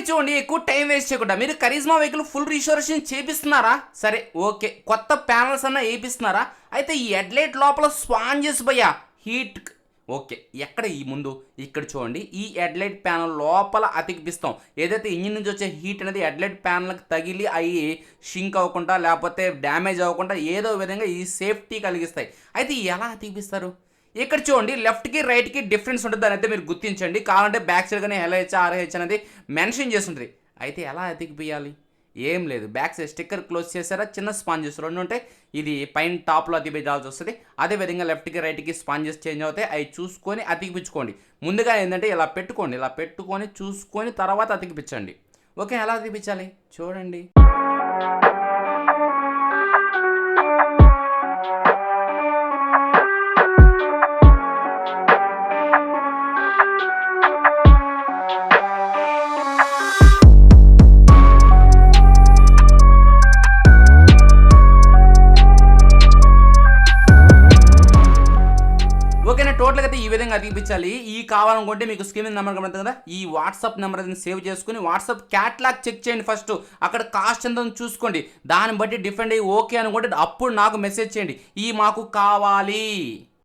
చూడండి, ఎక్కువ time waste చేయకుండా మీరు కరిజ్మా వెహికల్ ఫుల్ రిస్టోరేషన్ చేపిస్తున్నారా? సరే ఓకే, కొత్త ప్యానల్స్ అన్న వేపిస్తున్నారా? అయితే ఈ హెడ్లైట్ లోపల స్పాంజెస్ భయ్యా హీట్ ఓకే. ఎక్కడ ఈ ముందు ఇక్కడ చూడండి, ఈ హెడ్లైట్ ప్యానల్ లోపల అతికిపిస్తాం. ఏదైతే ఇంజిన్ నుంచి వచ్చే హీట్ అనేది హెడ్లైట్ ప్యానల్కి తగిలి అవి షింక్ అవ్వకుండా లేకపోతే డ్యామేజ్ అవ్వకుండా ఏదో విధంగా ఈ సేఫ్టీ కలిగిస్తాయి. అయితే ఎలా అతికిపిస్తారు? ఇక్కడ చూడండి, లెఫ్ట్కి రైట్కి డిఫరెన్స్ ఉంటుంది, దాని అయితే మీరు గుర్తించండి. కావాలంటే బ్యాక్ సైడ్ కానీ LH RH అనేది మెన్షన్ చేస్తుంటుంది. అయితే ఎలా అతికిపియాలి? ఏం లేదు, బ్యాక్ సైడ్ స్టిక్కర్ క్లోజ్ చేసారా, చిన్న స్పాంజెస్ 2 ఉంటాయి. ఇది పైన టాప్లో అతికిపించాల్సి వస్తుంది. అదేవిధంగా లెఫ్ట్కి రైట్కి స్పాంజెస్ చేంజ్ అవుతాయి. అవి చూసుకొని అతికిపించుకోండి. ముందుగా ఏంటంటే ఇలా పెట్టుకొని చూసుకొని తర్వాత అతికిపించండి. ఓకే, ఎలా అతికిపించాలి చూడండి. ఓకేనా, టోటల్గా అయితే ఈ విధంగా అతికిపించాలి. ఈ కావాలనుకుంటే మీకు స్క్రీన్ మీద నెంబర్ కనబడుతుంది కదా, ఈ వాట్సాప్ నెంబర్ అనేది సేవ్ చేసుకుని వాట్సాప్ క్యాట్లాగ్ చెక్ చేయండి. ఫస్ట్ అక్కడ కాస్ట్ ఎంత చూసుకోండి. దాన్ని బట్టి డిఫరెంట్ అయ్యి ఓకే అనుకుంటే అప్పుడు నాకు మెసేజ్ చేయండి, ఈ మాకు కావాలి.